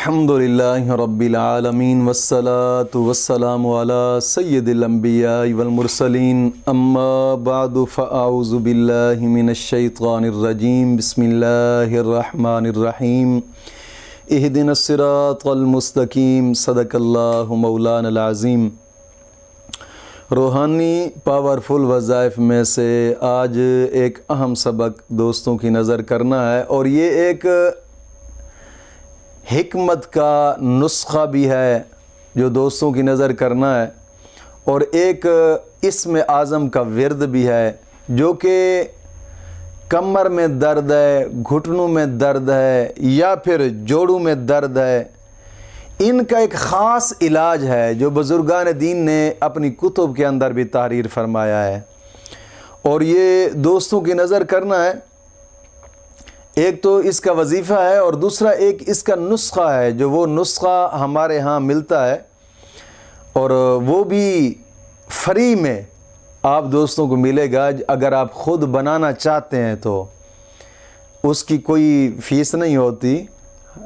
الحمدللہ رب العالمین والصلاة والسلام علی سید الانبیاء والمرسلین اما بعد فاعوذ باللہ من الشیطان الرجیم بسم اللہ الرحمن الرحیم اہدنا الصراط المستقیم صدق اللہ مولانا العظیم۔ روحانی پاورفل وظائف میں سے آج ایک اہم سبق دوستوں کی نظر کرنا ہے، اور یہ ایک حکمت کا نسخہ بھی ہے جو دوستوں کی نظر کرنا ہے، اور ایک اسم اعظم کا ورد بھی ہے جو کہ کمر میں درد ہے، گھٹنوں میں درد ہے یا پھر جوڑوں میں درد ہے، ان کا ایک خاص علاج ہے جو بزرگان دین نے اپنی کتب کے اندر بھی تحریر فرمایا ہے، اور یہ دوستوں کی نظر کرنا ہے۔ ایک تو اس کا وظیفہ ہے اور دوسرا ایک اس کا نسخہ ہے، جو وہ نسخہ ہمارے ہاں ملتا ہے اور وہ بھی فری میں آپ دوستوں کو ملے گا۔ اگر آپ خود بنانا چاہتے ہیں تو اس کی کوئی فیس نہیں ہوتی۔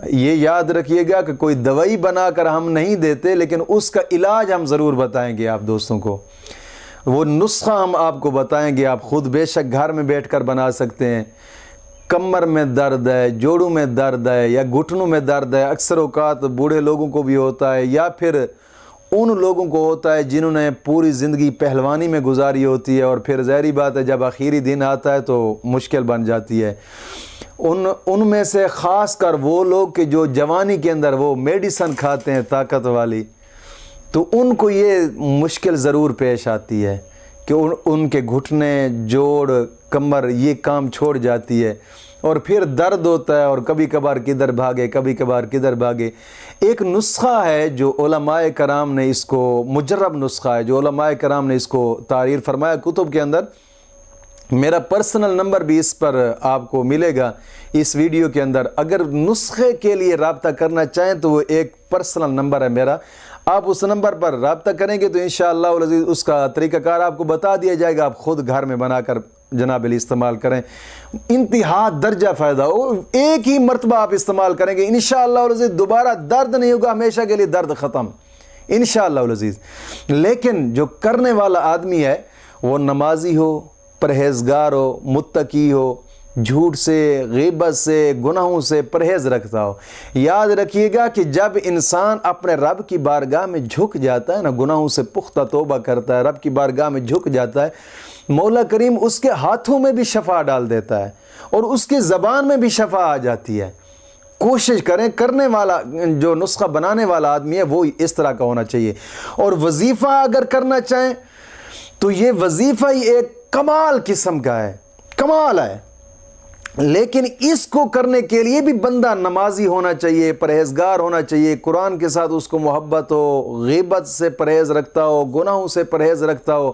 یہ یاد رکھیے گا کہ کوئی دوائی بنا کر ہم نہیں دیتے، لیکن اس کا علاج ہم ضرور بتائیں گے آپ دوستوں کو۔ وہ نسخہ ہم آپ کو بتائیں گے، آپ خود بے شک گھر میں بیٹھ کر بنا سکتے ہیں۔ کمر میں درد ہے، جوڑوں میں درد ہے یا گھٹنوں میں درد ہے، اکثر اوقات بوڑھے لوگوں کو بھی ہوتا ہے یا پھر ان لوگوں کو ہوتا ہے جنہوں نے پوری زندگی پہلوانی میں گزاری ہوتی ہے، اور پھر ظاہری بات ہے جب آخری دن آتا ہے تو مشکل بن جاتی ہے۔ ان میں سے خاص کر وہ لوگ کہ جو جوانی کے اندر وہ میڈیسن کھاتے ہیں طاقت والی، تو ان کو یہ مشکل ضرور پیش آتی ہے کہ ان کے گھٹنے، جوڑ، کمر یہ کام چھوڑ جاتی ہے، اور پھر درد ہوتا ہے، اور کبھی کبھار کدھر بھاگے، کبھی کبھار کدھر بھاگے۔ ایک نسخہ ہے جو علماء کرام نے اس کو، مجرب نسخہ ہے جو علماء کرام نے اس کو تحریر فرمایا کتب کے اندر۔ میرا پرسنل نمبر بھی اس پر آپ کو ملے گا اس ویڈیو کے اندر۔ اگر نسخے کے لیے رابطہ کرنا چاہیں تو وہ ایک پرسنل نمبر ہے میرا، آپ اس نمبر پر رابطہ کریں گے تو انشاءاللہ العزیز اس کا طریقہ کار آپ کو بتا دیا جائے گا، آپ خود گھر میں بنا کر جناب علی استعمال کریں، انتہا درجہ فائدہ ہو۔ ایک ہی مرتبہ آپ استعمال کریں گے انشاءاللہ العزیز، دوبارہ درد نہیں ہوگا، ہمیشہ کے لیے درد ختم انشاءاللہ العزیز۔ لیکن جو کرنے والا آدمی ہے وہ نمازی ہو، پرہیزگار ہو، متقی ہو، جھوٹ سے، غیبت سے، گناہوں سے پرہیز رکھتا ہو۔ یاد رکھیے گا کہ جب انسان اپنے رب کی بارگاہ میں جھک جاتا ہے نا، گناہوں سے پختہ توبہ کرتا ہے، رب کی بارگاہ میں جھک جاتا ہے، مولا کریم اس کے ہاتھوں میں بھی شفا ڈال دیتا ہے اور اس کی زبان میں بھی شفا آ جاتی ہے۔ کوشش کریں، کرنے والا جو نسخہ بنانے والا آدمی ہے وہ اس طرح کا ہونا چاہیے۔ اور وظیفہ اگر کرنا چاہیں تو یہ وظیفہ ہی ایک کمال قسم کا ہے، کمال ہے، لیکن اس کو کرنے کے لیے بھی بندہ نمازی ہونا چاہیے، پرہیزگار ہونا چاہیے، قرآن کے ساتھ اس کو محبت ہو، غیبت سے پرہیز رکھتا ہو، گناہوں سے پرہیز رکھتا ہو،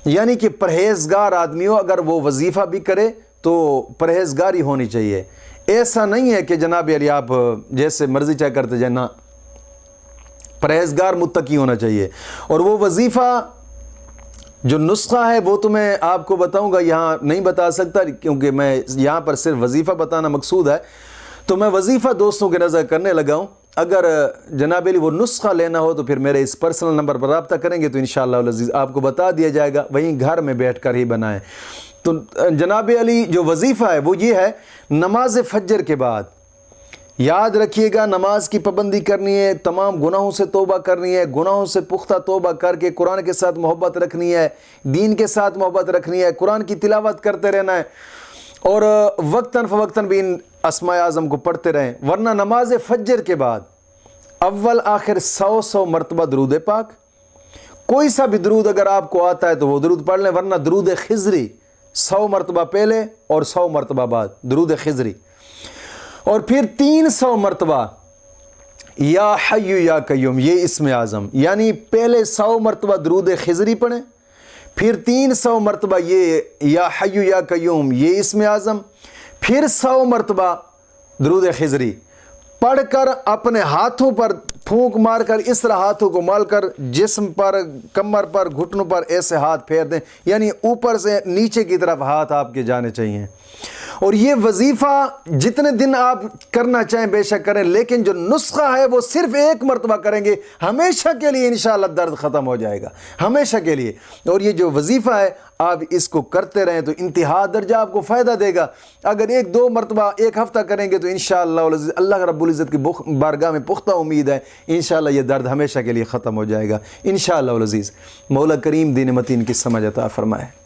یعنی کہ پرہیزگار آدمی ہو۔ اگر وہ وظیفہ بھی کرے تو پرہیزگاری ہونی چاہیے۔ ایسا نہیں ہے کہ جناب علی آپ جیسے مرضی چاہ کرتے جائیں، نہ، پرہیزگار متقی ہونا چاہیے۔ اور وہ وظیفہ جو نسخہ ہے وہ تو میں آپ کو بتاؤں گا، یہاں نہیں بتا سکتا کیونکہ میں یہاں پر صرف وظیفہ بتانا مقصود ہے، تو میں وظیفہ دوستوں کے نظر کرنے لگا ہوں۔ اگر جناب علی وہ نسخہ لینا ہو تو پھر میرے اس پرسنل نمبر پر رابطہ کریں گے تو انشاءاللہ العزیز آپ کو بتا دیا جائے گا، وہیں گھر میں بیٹھ کر ہی بنائیں۔ تو جناب علی جو وظیفہ ہے وہ یہ ہے، نماز فجر کے بعد یاد رکھیے گا نماز کی پابندی کرنی ہے، تمام گناہوں سے توبہ کرنی ہے، گناہوں سے پختہ توبہ کر کے قرآن کے ساتھ محبت رکھنی ہے، دین کے ساتھ محبت رکھنی ہے، قرآن کی تلاوت کرتے رہنا ہے، اور وقتاً فوقتاً بھی ان اسماء اعظم کو پڑھتے رہیں۔ ورنہ نماز فجر کے بعد اول آخر 100 مرتبہ درود پاک، کوئی سا بھی درود اگر آپ کو آتا ہے تو وہ درود پڑھ لیں، ورنہ درود خضری 100 مرتبہ پہلے اور 100 مرتبہ بعد درود خضری، اور پھر 300 مرتبہ یا حی یا قیوم، یہ اسم اعظم، یعنی پہلے 100 مرتبہ درود خضری پڑھیں، پھر 300 مرتبہ یہ یا حی یا قیوم یہ اسم اعظم، پھر 100 مرتبہ درود خضری پڑھ کر اپنے ہاتھوں پر پھونک مار کر اس طرح ہاتھوں کو مال کر جسم پر، کمر پر، گھٹنوں پر ایسے ہاتھ پھیر دیں، یعنی اوپر سے نیچے کی طرف ہاتھ آپ کے جانے چاہیے، اور یہ وظیفہ جتنے دن آپ کرنا چاہیں بے شک کریں، لیکن جو نسخہ ہے وہ صرف ایک مرتبہ کریں گے، ہمیشہ کے لیے انشاءاللہ درد ختم ہو جائے گا، ہمیشہ کے لیے۔ اور یہ جو وظیفہ ہے آپ اس کو کرتے رہیں تو انتہا درجہ آپ کو فائدہ دے گا۔ اگر ایک دو مرتبہ ایک ہفتہ کریں گے تو انشاءاللہ اللہ رب العزت کی بارگاہ میں پختہ امید ہے انشاءاللہ یہ درد ہمیشہ کے لیے ختم ہو جائے گا انشاءاللہ العزیز۔ مولا کریم دین متین کی سمجھ عطا فرمائے۔